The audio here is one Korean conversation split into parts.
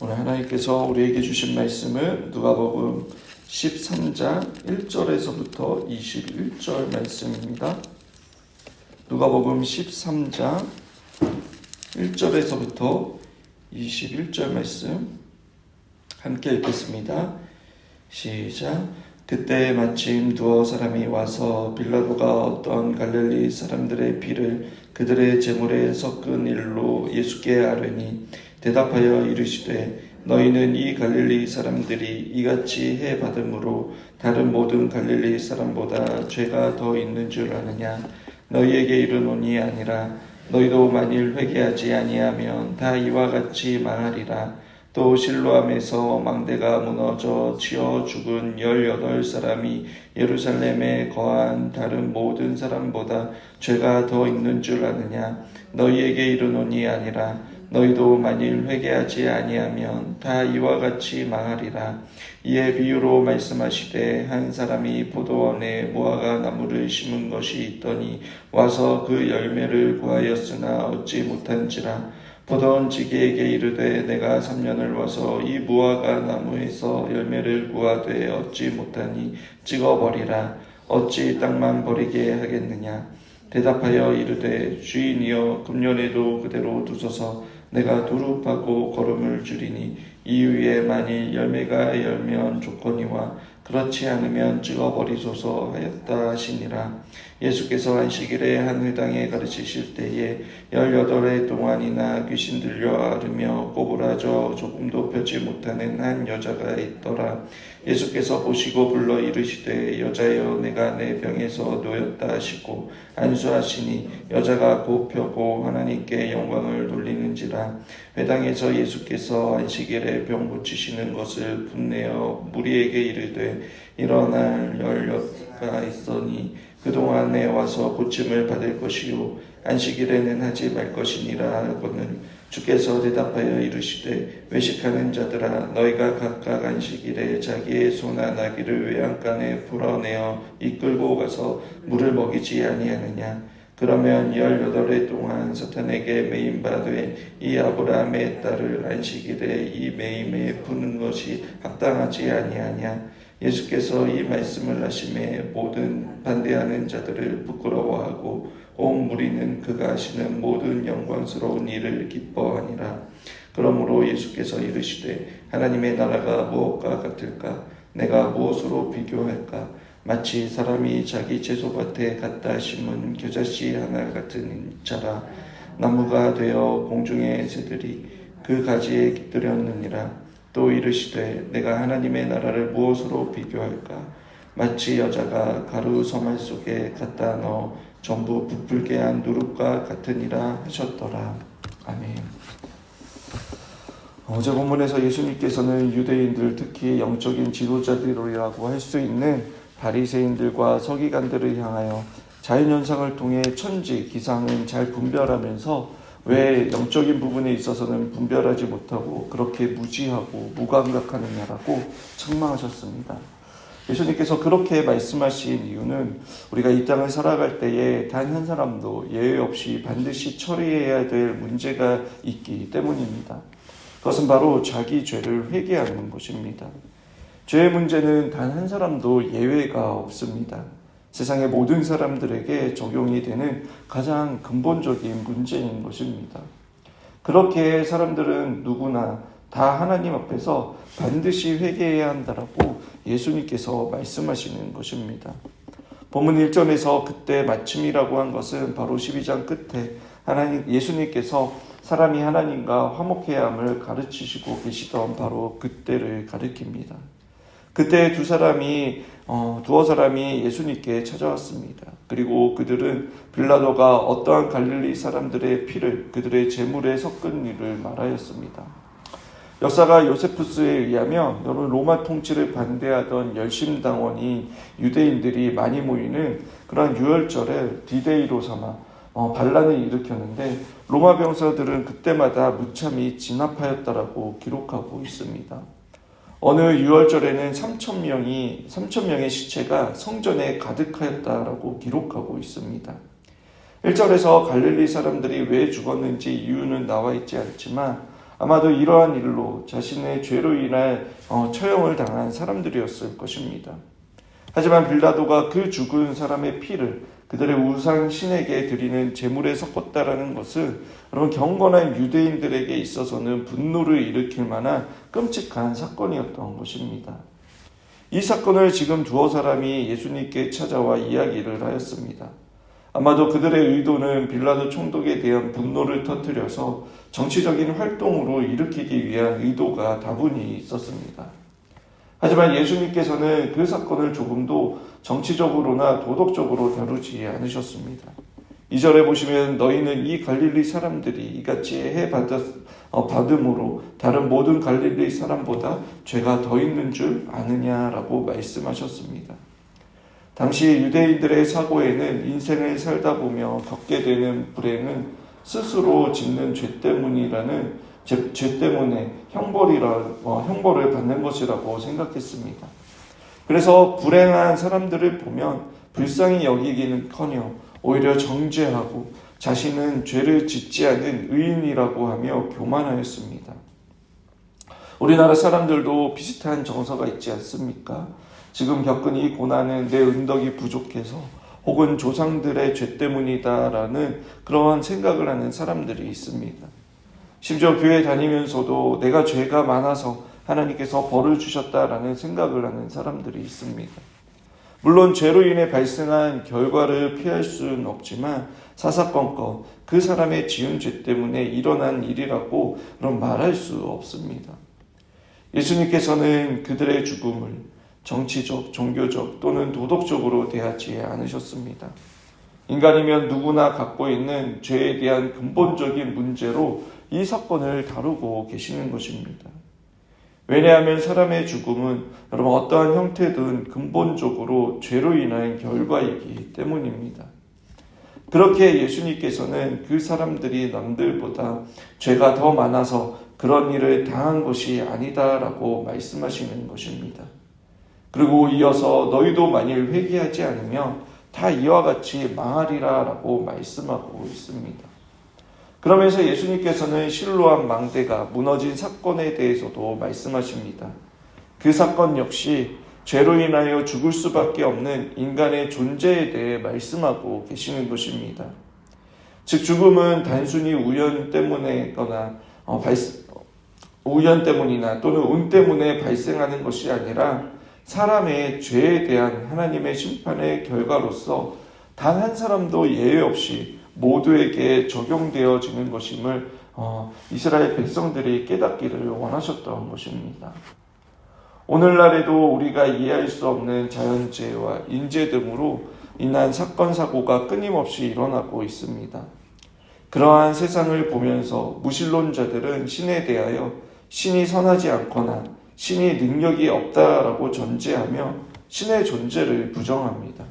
오늘 하나님께서 우리에게 주신 말씀은 누가복음 13장 1절에서부터 21절 말씀입니다. 누가복음 13장 1절에서부터 21절 말씀 함께 읽겠습니다. 시작. 그때 마침 두어 사람이 와서 빌라도가 어떤 갈릴리 사람들의 피를 그들의 제물에 섞은 일로 예수께 아뢰니 대답하여 이르시되 너희는 이 갈릴리 사람들이 이같이 해 받음으로 다른 모든 갈릴리 사람보다 죄가 더 있는 줄 아느냐. 너희에게 이르노니 아니라 너희도 만일 회개하지 아니하면 다 이와 같이 망하리라. 또 실로암에서 망대가 무너져 치어 죽은 18사람이 예루살렘에 거한 다른 모든 사람보다 죄가 더 있는 줄 아느냐. 너희에게 이르노니 아니라 너희도 만일 회개하지 아니하면 다 이와 같이 망하리라. 이에 비유로 말씀하시되 한 사람이 포도원에 무화과 나무를 심은 것이 있더니 와서 그 열매를 구하였으나 얻지 못한지라. 포도원 지기에게 이르되 내가 3년을 와서 이 무화과 나무에서 열매를 구하되 얻지 못하니 찍어버리라. 어찌 땅만 버리게 하겠느냐. 대답하여 이르되 주인이여 금년에도 그대로 두소서. 내가 두릅하고 거름을 줄이니 이후에 만일 열매가 열면 좋거니와 그렇지 않으면 찍어버리소서 하였다 하시니라. 예수께서 안식일에 한 회당에 가르치실 때에 18해 동안이나 귀신 들려 앓으며 꼬부라져 조금도 펴지 못하는 한 여자가 있더라. 예수께서 보시고 불러 이르시되 여자여 내가 내 병에서 놓였다 하시고 안수하시니 여자가 곧 펴고 하나님께 영광을 돌리는지라. 회당에서 예수께서 안식일에 병 고치시는 것을 분내어 무리에게 이르되 일어날 열려가 있으니 그동안에 와서 고침을 받을 것이요 안식일에는 하지 말 것이니라 하거늘 주께서 대답하여 이르시되 외식하는 자들아 너희가 각각 안식일에 자기의 소나 나귀를 외양간에 풀어내어 이끌고 가서 물을 먹이지 아니하느냐. 그러면 18해 동안 사탄에게 매임받은 이 아브라함의 딸을 안식일에 이 매임에 푸는 것이 합당하지 아니하냐. 예수께서 이 말씀을 하심에 모든 반대하는 자들을 부끄러워하고 온 무리는 그가 하시는 모든 영광스러운 일을 기뻐하니라. 그러므로 예수께서 이르시되 하나님의 나라가 무엇과 같을까? 내가 무엇으로 비교할까? 마치 사람이 자기 채소밭에 갖다 심은 겨자씨 하나 같은 자라. 나무가 되어 공중의 새들이 그 가지에 깃들였느니라. 또 이르시되 내가 하나님의 나라를 무엇으로 비교할까? 마치 여자가 가루 서말 속에 갖다 넣어 전부 부풀게 한 누룩과 같으니라 하셨더라. 아멘. 어제 본문에서 예수님께서는 유대인들, 특히 영적인 지도자들이라고 할 수 있는 바리새인들과 서기관들을 향하여 자연현상을 통해 천지, 기상은 잘 분별하면서 왜 영적인 부분에 있어서는 분별하지 못하고 그렇게 무지하고 무감각하느냐라고 책망하셨습니다. 예수님께서 그렇게 말씀하신 이유는 우리가 이 땅을 살아갈 때에 단 한 사람도 예외 없이 반드시 처리해야 될 문제가 있기 때문입니다. 그것은 바로 자기 죄를 회개하는 것입니다. 죄의 문제는 단 한 사람도 예외가 없습니다. 세상의 모든 사람들에게 적용이 되는 가장 근본적인 문제인 것입니다. 그렇게 사람들은 누구나 다 하나님 앞에서 반드시 회개해야 한다라고 예수님께서 말씀하시는 것입니다. 본문 1절에서 그때 마침이라고 한 것은 바로 12장 끝에 예수님께서 사람이 하나님과 화목해야 함을 가르치시고 계시던 바로 그때를 가리킵니다. 그때 두어 사람이 예수님께 찾아왔습니다. 그리고 그들은 빌라도가 어떠한 갈릴리 사람들의 피를 그들의 제물에 섞은 일을 말하였습니다. 역사가 요세푸스에 의하면 로마 통치를 반대하던 열심당원이 유대인들이 많이 모이는 그런 유월절을 디데이로 삼아 반란을 일으켰는데 로마 병사들은 그때마다 무참히 진압하였다라고 기록하고 있습니다. 어느 6월절에는 3,000명의 시체가 성전에 가득하였다라고 기록하고 있습니다. 1절에서 갈릴리 사람들이 왜 죽었는지 이유는 나와 있지 않지만 아마도 이러한 일로 자신의 죄로 인해 처형을 당한 사람들이었을 것입니다. 하지만 빌라도가 그 죽은 사람의 피를 그들의 우상 신에게 드리는 제물에 섞었다라는 것은 여러분 경건한 유대인들에게 있어서는 분노를 일으킬 만한 끔찍한 사건이었던 것입니다. 이 사건을 지금 두어 사람이 예수님께 찾아와 이야기를 하였습니다. 아마도 그들의 의도는 빌라도 총독에 대한 분노를 터뜨려서 정치적인 활동으로 일으키기 위한 의도가 다분히 있었습니다. 하지만 예수님께서는 그 사건을 조금도 정치적으로나 도덕적으로 다루지 않으셨습니다. 2절에 보시면 너희는 이 갈릴리 사람들이 이같이 받음으로 다른 모든 갈릴리 사람보다 죄가 더 있는 줄 아느냐라고 말씀하셨습니다. 당시 유대인들의 사고에는 인생을 살다 보며 겪게 되는 불행은 스스로 짓는 죄 때문에 형벌을 받는 것이라고 생각했습니다. 그래서 불행한 사람들을 보면 불쌍히 여기기는커녕 오히려 정죄하고 자신은 죄를 짓지 않은 의인이라고 하며 교만하였습니다. 우리나라 사람들도 비슷한 정서가 있지 않습니까? 지금 겪은 이 고난은 내 은덕이 부족해서 혹은 조상들의 죄 때문이다라는 그러한 생각을 하는 사람들이 있습니다. 심지어 교회 다니면서도 내가 죄가 많아서 하나님께서 벌을 주셨다라는 생각을 하는 사람들이 있습니다. 물론 죄로 인해 발생한 결과를 피할 수는 없지만 사사건건 그 사람의 지은 죄 때문에 일어난 일이라고 그럼 말할 수 없습니다. 예수님께서는 그들의 죽음을 정치적, 종교적 또는 도덕적으로 대하지 않으셨습니다. 인간이면 누구나 갖고 있는 죄에 대한 근본적인 문제로 이 사건을 다루고 계시는 것입니다. 왜냐하면 사람의 죽음은 여러분 어떠한 형태든 근본적으로 죄로 인한 결과이기 때문입니다. 그렇게 예수님께서는 그 사람들이 남들보다 죄가 더 많아서 그런 일을 당한 것이 아니다라고 말씀하시는 것입니다. 그리고 이어서 너희도 만일 회개하지 않으면 다 이와 같이 망하리라라고 말씀하고 있습니다. 그러면서 예수님께서는 실로암 망대가 무너진 사건에 대해서도 말씀하십니다. 그 사건 역시 죄로 인하여 죽을 수밖에 없는 인간의 존재에 대해 말씀하고 계시는 것입니다. 즉 죽음은 단순히 우연 때문이나 또는 운 때문에 발생하는 것이 아니라 사람의 죄에 대한 하나님의 심판의 결과로서 단 한 사람도 예외 없이 모두에게 적용되어지는 것임을 이스라엘 백성들이 깨닫기를 원하셨던 것입니다. 오늘날에도 우리가 이해할 수 없는 자연재해와 인재 등으로 인한 사건 사고가 끊임없이 일어나고 있습니다. 그러한 세상을 보면서 무신론자들은 신에 대하여 신이 선하지 않거나 신이 능력이 없다라고 전제하며 신의 존재를 부정합니다.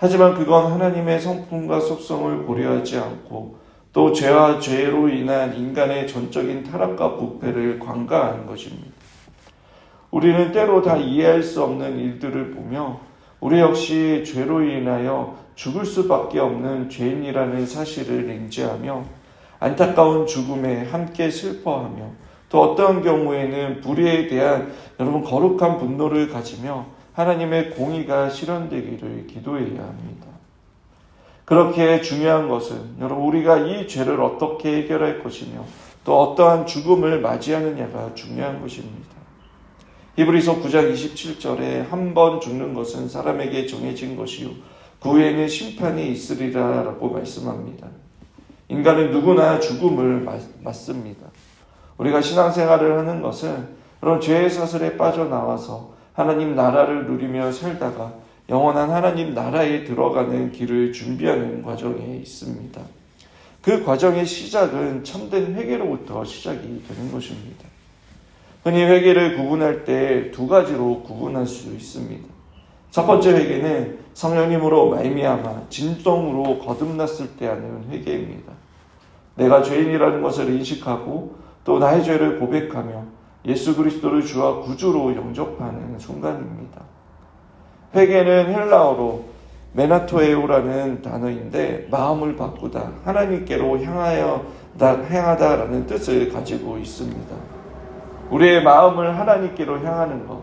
하지만 그건 하나님의 성품과 속성을 고려하지 않고 또 죄와 죄로 인한 인간의 전적인 타락과 부패를 관가하는 것입니다. 우리는 때로 다 이해할 수 없는 일들을 보며 우리 역시 죄로 인하여 죽을 수밖에 없는 죄인이라는 사실을 인지하며 안타까운 죽음에 함께 슬퍼하며 또 어떠한 경우에는 불의에 대한 여러분 거룩한 분노를 가지며 하나님의 공의가 실현되기를 기도해야 합니다. 그렇게 중요한 것은 여러분 우리가 이 죄를 어떻게 해결할 것이며 또 어떠한 죽음을 맞이하느냐가 중요한 것입니다. 히브리서 9장 27절에 한 번 죽는 것은 사람에게 정해진 것이요 그 후에는 심판이 있으리라 라고 말씀합니다. 인간은 누구나 죽음을 맞습니다. 우리가 신앙생활을 하는 것은 그런 죄의 사슬에 빠져나와서 하나님 나라를 누리며 살다가 영원한 하나님 나라에 들어가는 길을 준비하는 과정에 있습니다. 그 과정의 시작은 참된 회개로부터 시작이 되는 것입니다. 흔히 회개를 구분할 때 두 가지로 구분할 수 있습니다. 첫 번째 회개는 성령님으로 말미암아 진정으로 거듭났을 때 하는 회개입니다. 내가 죄인이라는 것을 인식하고 또 나의 죄를 고백하며 예수 그리스도를 주와 구주로 영접하는 순간입니다. 회개는 헬라어로 메나토에오라는 단어인데 마음을 바꾸다, 하나님께로 향하여 향하다라는 뜻을 가지고 있습니다. 우리의 마음을 하나님께로 향하는 것,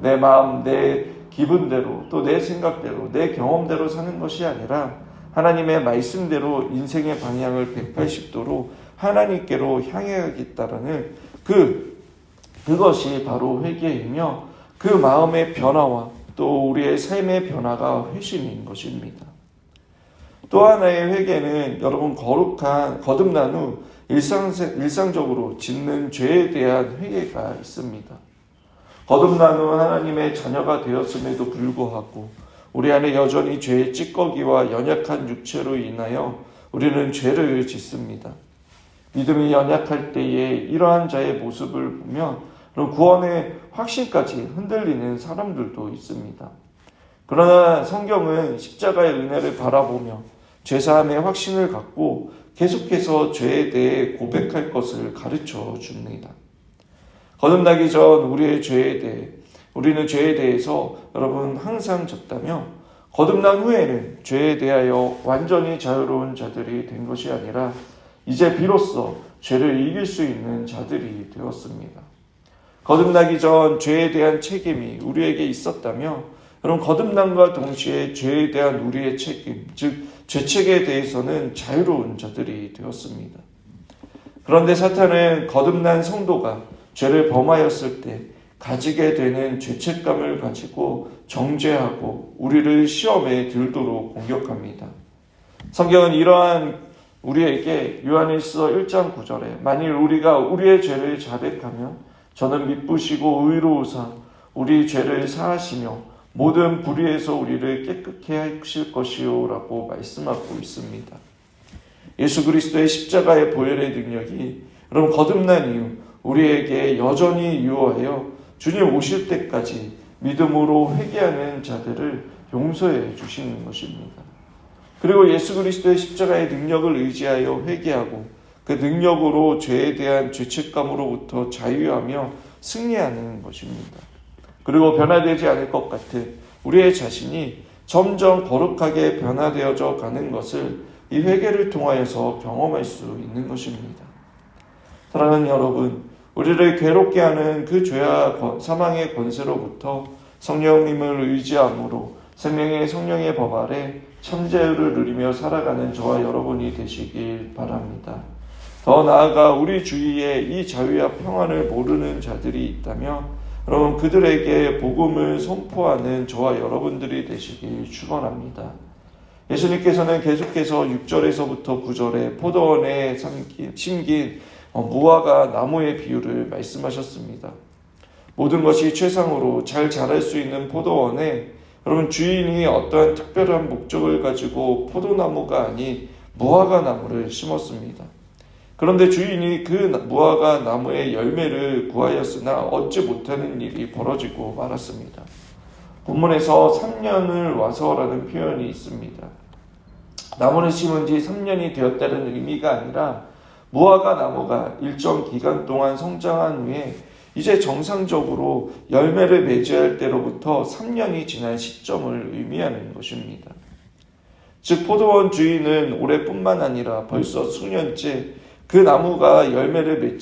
내 마음, 내 기분대로, 또 내 생각대로, 내 경험대로 사는 것이 아니라 하나님의 말씀대로 인생의 방향을 180도로 하나님께로 향해야겠다라는 그것이 바로 회개이며, 그 마음의 변화와 또 우리의 삶의 변화가 회심인 것입니다. 또 하나의 회개는 여러분, 거듭난 후 일상적으로 짓는 죄에 대한 회개가 있습니다. 거듭난 후 하나님의 자녀가 되었음에도 불구하고 우리 안에 여전히 죄의 찌꺼기와 연약한 육체로 인하여 우리는 죄를 짓습니다. 믿음이 연약할 때에 이러한 자의 모습을 보면 구원의 확신까지 흔들리는 사람들도 있습니다. 그러나 성경은 십자가의 은혜를 바라보며 죄사함의 확신을 갖고 계속해서 죄에 대해 고백할 것을 가르쳐 줍니다. 거듭나기 전 우리는 죄에 대해서 여러분 항상 졌다며, 거듭난 후에는 죄에 대하여 완전히 자유로운 자들이 된 것이 아니라 이제 비로소 죄를 이길 수 있는 자들이 되었습니다. 거듭나기 전 죄에 대한 책임이 우리에게 있었다며, 여러분, 거듭남과 동시에 죄에 대한 우리의 책임, 즉 죄책에 대해서는 자유로운 자들이 되었습니다. 그런데 사탄은 거듭난 성도가 죄를 범하였을 때 가지게 되는 죄책감을 가지고 정죄하고 우리를 시험에 들도록 공격합니다. 성경은 이러한 우리에게 요한일서 1장 9절에 만일 우리가 우리의 죄를 자백하면 저는 미쁘시고 의로우사 우리 죄를 사하시며 모든 불의에서 우리를 깨끗게 하실 것이요 라고 말씀하고 있습니다. 예수 그리스도의 십자가의 보혈의 능력이 여러분 거듭난 이후 우리에게 여전히 유효하여 주님 오실 때까지 믿음으로 회개하는 자들을 용서해 주시는 것입니다. 그리고 예수 그리스도의 십자가의 능력을 의지하여 회개하고 그 능력으로 죄에 대한 죄책감으로부터 자유하며 승리하는 것입니다. 그리고 변화되지 않을 것 같은 우리의 자신이 점점 거룩하게 변화되어져 가는 것을 이 회개를 통하여서 경험할 수 있는 것입니다. 사랑하는 여러분, 우리를 괴롭게 하는 그 죄와 사망의 권세로부터 성령님을 의지함으로 생명의 성령의 법 아래 참자유를 누리며 살아가는 저와 여러분이 되시길 바랍니다. 더 나아가 우리 주위에 이 자유와 평안을 모르는 자들이 있다면 여러분 그들에게 복음을 선포하는 저와 여러분들이 되시길 축원합니다. 예수님께서는 계속해서 6절에서부터 9절에 포도원에 심긴 무화과 나무의 비유를 말씀하셨습니다. 모든 것이 최상으로 잘 자랄 수 있는 포도원에 여러분 주인이 어떠한 특별한 목적을 가지고 포도나무가 아닌 무화과 나무를 심었습니다. 그런데 주인이 그 무화과 나무의 열매를 구하였으나 얻지 못하는 일이 벌어지고 말았습니다. 본문에서 3년을 와서라는 표현이 있습니다. 나무를 심은 지 3년이 되었다는 의미가 아니라 무화과 나무가 일정 기간 동안 성장한 후에 이제 정상적으로 열매를 맺어야 할 때로부터 3년이 지난 시점을 의미하는 것입니다. 즉 포도원 주인은 올해뿐만 아니라 벌써 수년째 그 나무가 열매를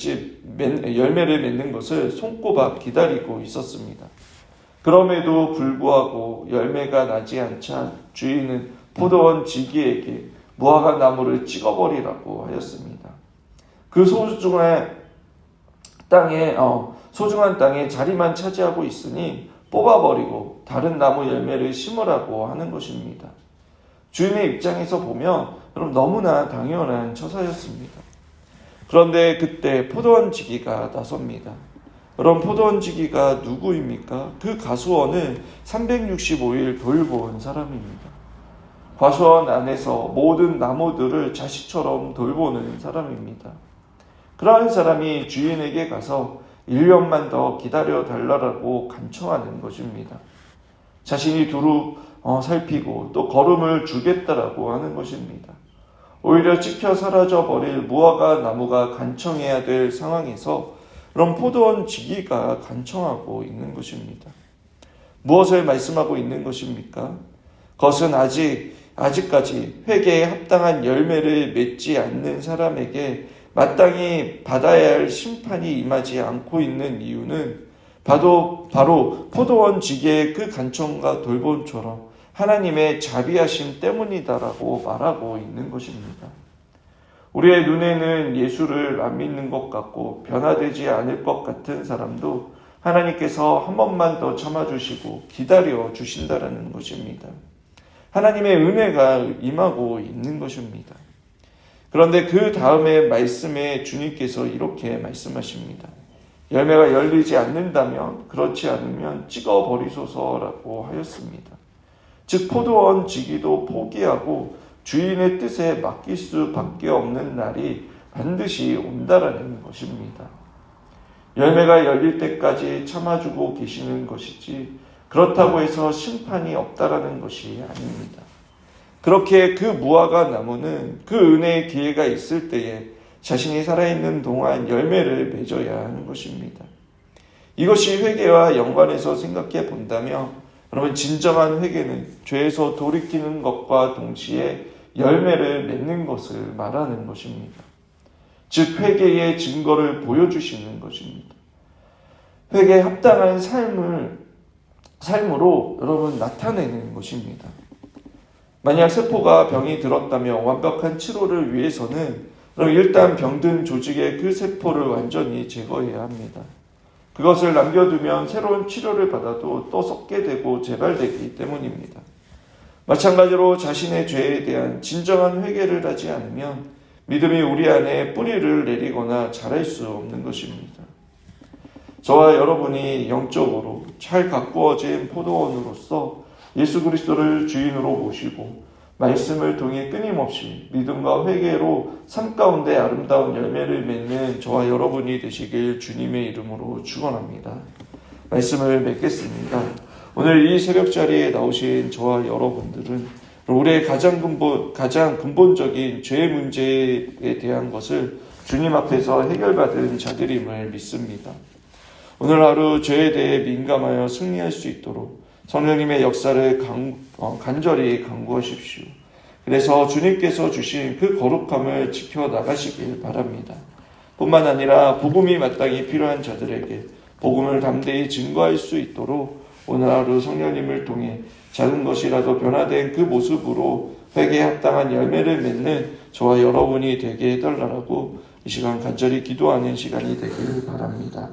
맺는 것을 손꼽아 기다리고 있었습니다. 그럼에도 불구하고 열매가 나지 않자 주인은 포도원 지기에게 무화과 나무를 찍어버리라고 하였습니다. 그 소중한 땅에 자리만 차지하고 있으니 뽑아버리고 다른 나무 열매를 심으라고 하는 것입니다. 주인의 입장에서 보면 여러분 너무나 당연한 처사였습니다. 그런데 그때 포도원 지기가 나섭니다. 그럼 포도원 지기가 누구입니까? 그 과수원을 365일 돌본 사람입니다. 과수원 안에서 모든 나무들을 자식처럼 돌보는 사람입니다. 그러한 사람이 주인에게 가서 1년만 더 기다려 달라고 간청하는 것입니다. 자신이 두루 살피고 또 걸음을 주겠다라고 하는 것입니다. 오히려 찍혀 사라져버릴 무화과 나무가 간청해야 될 상황에서 그럼 포도원 지기가 간청하고 있는 것입니다. 무엇을 말씀하고 있는 것입니까? 그것은 아직까지 회개에 합당한 열매를 맺지 않는 사람에게 마땅히 받아야 할 심판이 임하지 않고 있는 이유는 바로 포도원 지게의 그 간청과 돌봄처럼 하나님의 자비하심 때문이다라고 말하고 있는 것입니다. 우리의 눈에는 예수를 안 믿는 것 같고 변화되지 않을 것 같은 사람도 하나님께서 한 번만 더 참아주시고 기다려 주신다라는 것입니다. 하나님의 은혜가 임하고 있는 것입니다. 그런데 그 다음에 말씀에 주님께서 이렇게 말씀하십니다. 열매가 열리지 않는다면 그렇지 않으면 찍어버리소서라고 하였습니다. 즉 포도원 지기도 포기하고 주인의 뜻에 맡길 수밖에 없는 날이 반드시 온다라는 것입니다. 열매가 열릴 때까지 참아주고 계시는 것이지 그렇다고 해서 심판이 없다라는 것이 아닙니다. 그렇게 그 무화과 나무는 그 은혜의 기회가 있을 때에 자신이 살아있는 동안 열매를 맺어야 하는 것입니다. 이것이 회개와 연관해서 생각해 본다면 여러분 진정한 회개는 죄에서 돌이키는 것과 동시에 열매를 맺는 것을 말하는 것입니다. 즉 회개의 증거를 보여주시는 것입니다. 회개에 합당한 삶으로 여러분 나타내는 것입니다. 만약 세포가 병이 들었다면 완벽한 치료를 위해서는 일단 병든 조직의 그 세포를 완전히 제거해야 합니다. 그것을 남겨두면 새로운 치료를 받아도 또 썩게 되고 재발되기 때문입니다. 마찬가지로 자신의 죄에 대한 진정한 회개를 하지 않으면 믿음이 우리 안에 뿌리를 내리거나 자랄 수 없는 것입니다. 저와 여러분이 영적으로 잘 가꾸어진 포도원으로서 예수 그리스도를 주인으로 모시고 말씀을 통해 끊임없이 믿음과 회개로 삶 가운데 아름다운 열매를 맺는 저와 여러분이 되시길 주님의 이름으로 축원합니다. 말씀을 맺겠습니다. 오늘 이 새벽 자리에 나오신 저와 여러분들은 우리의 가장 근본적인 죄 문제에 대한 것을 주님 앞에서 해결받은 자들임을 믿습니다. 오늘 하루 죄에 대해 민감하여 승리할 수 있도록 성령님의 역사를 간절히 간구하십시오. 그래서 주님께서 주신 그 거룩함을 지켜나가시길 바랍니다. 뿐만 아니라 복음이 마땅히 필요한 자들에게 복음을 담대히 증거할 수 있도록 오늘 하루 성령님을 통해 작은 것이라도 변화된 그 모습으로 회개에 합당한 열매를 맺는 저와 여러분이 되게 해달라고 이 시간 간절히 기도하는 시간이 되길 바랍니다.